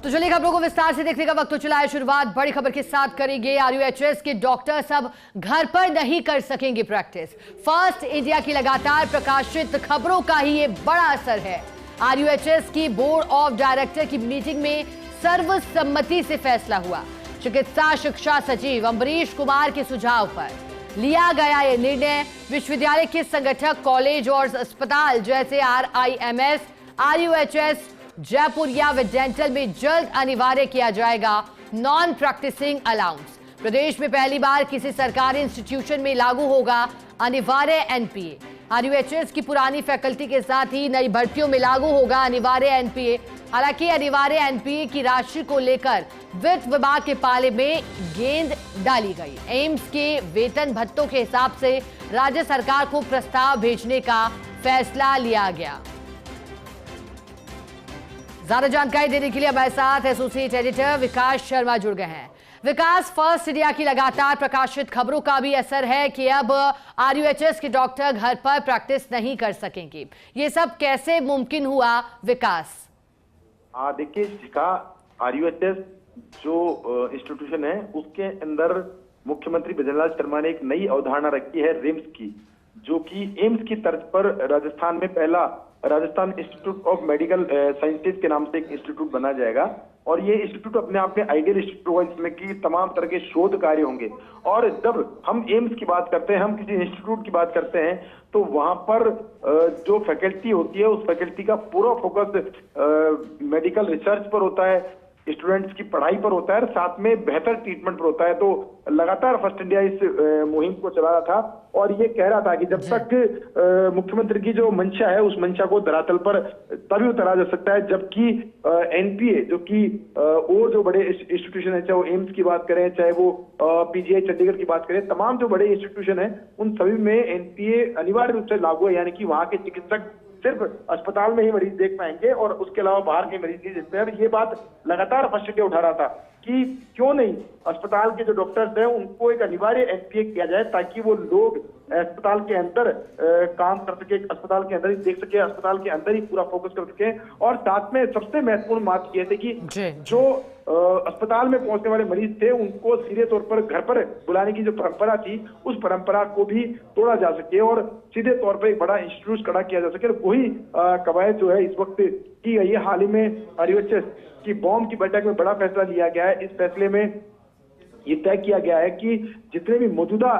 तो चलिए खबरों को विस्तार से देखने का वक्त तो चला है। शुरुआत बड़ी खबर के साथ करेंगे। आरयूएचएस के डॉक्टर्स अब घर पर नहीं कर सकेंगे प्रैक्टिस। फर्स्ट इंडिया की लगातार प्रकाशित खबरों का ही ये बड़ा असर है। आरयूएचएस की बोर्ड ऑफ डायरेक्टर की मीटिंग में सर्वसम्मति से फैसला हुआ। चिकित्सा शिक्षा सचिव अम्बरीश कुमार के सुझाव पर लिया गया यह निर्णय। विश्वविद्यालय के संगठक कॉलेज और अस्पताल जैसे RIMS, आरयूएचएस, जयपुर या डेंटल में जल्द अनिवार्य किया जाएगा नॉन प्रैक्टिसिंग अलाउंस। प्रदेश में पहली बार किसी सरकारी इंस्टीट्यूशन में लागू होगा अनिवार्य NPA। आरयूएचएस की पुरानी फैकल्टी के साथ ही नई भर्तियों में लागू होगा अनिवार्य NPA। हालांकि अनिवार्य NPA की राशि को लेकर वित्त विभाग के पाले में गेंद डाली गई। एम्स के वेतन भत्तों के हिसाब से राज्य सरकार को प्रस्ताव भेजने का फैसला लिया गया। ज्यादा जानकारी देने के लिए हमारे साथ एसोसिएट एडिटर विकास शर्मा जुड़ गए हैं। विकास, फर्स्ट इंडिया की लगातार प्रकाशित खबरों का भी असर है कि अब आरयूएचएस के डॉक्टर घर पर प्रैक्टिस नहीं कर सकेंगे। ये सब कैसे मुमकिन हुआ विकास? देखिए शिखा, आरयूएचएस जो इंस्टीट्यूशन है उसके अंदर मुख्यमंत्री भजनलाल शर्मा ने एक नई अवधारणा रखी है रिम्स की, जो कि एम्स की तर्ज पर राजस्थान में पहला Rajasthan institute of medical sciences के नाम से एक इंस्टीट्यूट बना जाएगा। और ये इंस्टीट्यूट अपने आप में आइडियल इंस्टीट्यूट होगा, जिसमें कि तमाम तरह के शोध कार्य होंगे। और जब हम एम्स की बात करते हैं, हम किसी इंस्टीट्यूट की बात करते हैं, तो वहां पर जो फैकल्टी होती है उस फैकल्टी का पूरा फोकस मेडिकल रिसर्च पर होता है, स्टूडेंट्स की पढ़ाई पर होता है और साथ में बेहतर ट्रीटमेंट पर होता है। तो लगातार फर्स्ट इंडिया इस मुहिम को चला रहा था और ये कह रहा था कि जब तक मुख्यमंत्री की जो मंशा है उस मंशा को धरातल पर तभी उतारा जा सकता है जबकि NPA जो कि और जो बड़े इंस्टीट्यूशन है, चाहे वो एम्स की बात करें, चाहे वो PGI चंडीगढ़ की बात करें, तमाम जो बड़े इंस्टीट्यूशन है उन सभी में NPA अनिवार्य रूप से लागू है। यानी कि वहां के चिकित्सक सिर्फ अस्पताल में ही मरीज देख पाएंगे और उसके अलावा बाहर के मरीज नहीं देख पाएंगे। ये बात लगातार फर्स्ट इंडिया उठा रहा था कि क्यों नहीं अस्पताल के जो डॉक्टर्स हैं उनको एक अनिवार्य NPA किया जाए, ताकि वो लोग अस्पताल के अंदर काम कर सके, अस्पताल के अंदर ही देख सके, अस्पताल के अंदर ही पूरा फोकस कर सके। और साथ में सबसे महत्वपूर्ण बात यह थी कि जो अस्पताल में पहुंचने वाले मरीज थे उनको सीधे तौर पर घर पर बुलाने की जो परंपरा थी उस परंपरा को भी तोड़ा जा सके और सीधे तौर पर एक बड़ा इंस्टीट्यूट खड़ा किया जा सके। वही कवायद जो है इस वक्त की गई है। हाल ही में आरयूएचएस की बॉम्ब की बैठक में बड़ा फैसला लिया गया है। इस फैसले में ये तय किया गया है कि जितने भी मौजूदा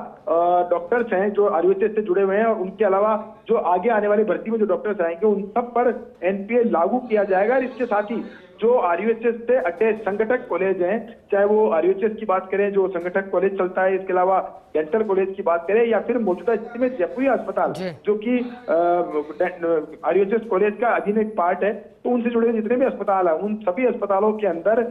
डॉक्टर्स हैं जो आरयूएचएस से जुड़े हुए हैं और उनके अलावा जो आगे आने वाली भर्ती में जो डॉक्टर्स आएंगे उन सब पर NPA लागू किया जाएगा। और इसके साथ ही जो आरयूएचएस से अटैच संगठक कॉलेज हैं, चाहे वो आरयूएचएस की बात करें जो संगठक कॉलेज चलता है, इसके अलावा डेंटल कॉलेज की बात करें, या फिर मौजूदा स्थिति में जयपुर अस्पताल जो कि आरयूएचएस कॉलेज का अधीन एक पार्ट है, तो उनसे जुड़े जितने भी अस्पताल है उन सभी अस्पतालों के अंदर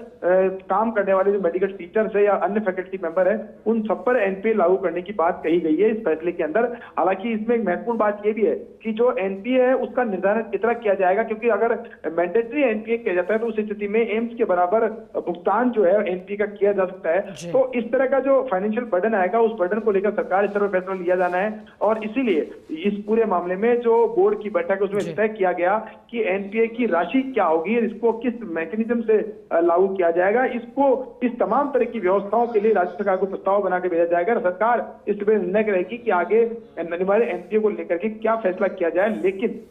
काम करने वाले जो मेडिकल टीचर्स है या अन्य फैकल्टी मेंबर है उन सब पर NPA लागू करने की बात कही गई है इस फैसले के अंदर। हालांकि इसमें एक महत्वपूर्ण बात यह भी है कि जो NPA है उसका निर्धारण कितना किया जाएगा, क्योंकि अगर मैंडेटरी NPA किया जाता है तो उस स्थिति में एम्स के बराबर भुगतान जो है NPA का किया जा सकता है। तो इस तरह का जो फाइनेंशियल बर्डन आएगा उस बर्डन को लेकर सरकार स्तर पर फैसला लिया जाना है। और इसीलिए इस पूरे मामले में जो बोर्ड की बैठक है उसमें तय किया गया कि NPA की राशि क्या होगी, इसको किस मैकेनिज्म से लागू किया जाएगा, इसको इस तमाम तरह की व्यवस्थाओं के लिए राज्य सरकार को प्रस्ताव बना के भेजा जाएगा। सरकार इस पर निर्णय करेगी कि आगे अनिवार्य NPA को लेकर के क्या फैसला किया जाए। लेकिन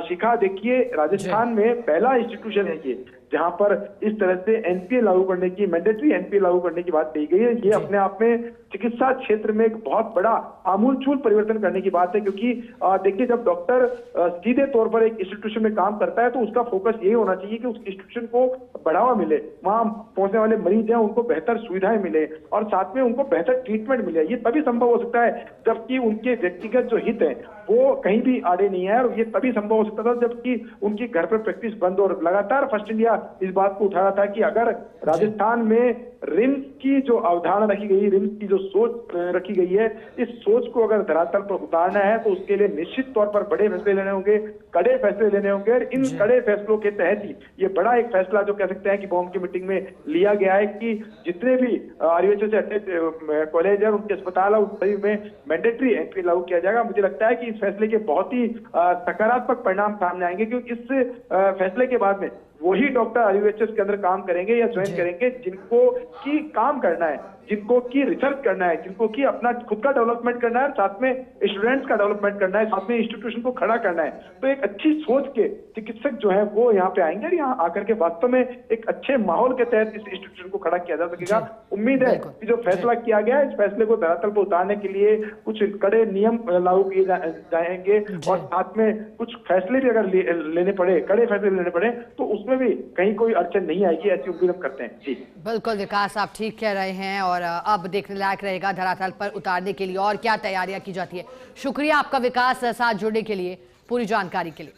शिखा, देखिए राजस्थान में पहला इंस्टीट्यूशन है ये जहां पर इस तरह से NPA लागू करने की, मैंडेटरी NPA लागू करने की बात कही गई है। ये अपने आप में चिकित्सा क्षेत्र में एक बहुत बड़ा आमूलचूल परिवर्तन करने की बात है, क्योंकि देखिए जब डॉक्टर सीधे तौर पर एक इंस्टीट्यूशन में काम करता है तो उसका फोकस यही होना चाहिए कि उस इंस्टीट्यूशन को बढ़ावा मिले, वहां पहुंचने वाले मरीज हैं उनको बेहतर सुविधाएं मिले और साथ में उनको बेहतर ट्रीटमेंट मिले। ये तभी संभव हो सकता है जबकि उनके व्यक्तिगत जो हित है वो कहीं भी आड़े नहीं है, और ये तभी संभव हो सकता था जबकि उनकी घर पर प्रैक्टिस बंद। और लगातार फर्स्ट इंडिया इस बात को उठा रहा था कि अगर राजस्थान में रिम्स की जो अवधारणा रखी गई, रिम्स की जो सोच रखी गई है, इस सोच को अगर धरातल पर उतारना है तो उसके लिए निश्चित तौर पर बड़े फैसले लेने होंगे, कड़े फैसले लेने होंगे। और इन कड़े फैसलों के तहत ही ये बड़ा एक फैसला जो कह सकते हैं कि बॉम्ब की मीटिंग में लिया गया है कि जितने भी आरयूएचएस से अटैच कॉलेज है उनके अस्पताल है उन सभी में मैंडेटरी NPA लागू किया जाएगा। मुझे लगता है कि इस फैसले के बहुत ही सकारात्मक परिणाम सामने आएंगे, क्योंकि इस फैसले के बाद में वही डॉक्टर आरयूएचएस के अंदर काम करेंगे या ज्वाइन करेंगे जिनको की काम करना है, जिनको की रिसर्च करना है, जिनको की अपना खुद का डेवलपमेंट करना है, साथ में स्टूडेंट्स का डेवलपमेंट करना है, साथ में इंस्टीट्यूशन को खड़ा करना है। तो एक अच्छी सोच के चिकित्सक जो है वो यहाँ पे आएंगे और यहाँ आकर के वास्तव में एक अच्छे माहौल के तहत इस इंस्टीट्यूशन को खड़ा किया जा सकेगा। उम्मीद है कि जो फैसला किया गया है इस फैसले को धरातल पर उतारने के लिए कुछ कड़े नियम लागू किए जाएंगे और साथ में कुछ फैसले भी अगर लेने पड़े, कड़े फैसले लेने पड़े तो उसमें भी कहीं कोई अड़चन नहीं आएगी, ऐसी उम्मीद हम करते हैं। जी बिल्कुल विकास, आप ठीक कह रहे हैं और अब देखने लायक रहेगा धरातल पर उतारने के लिए और क्या तैयारियां की जाती है। शुक्रिया आपका विकास, साथ जुड़ने के लिए, पूरी जानकारी के लिए।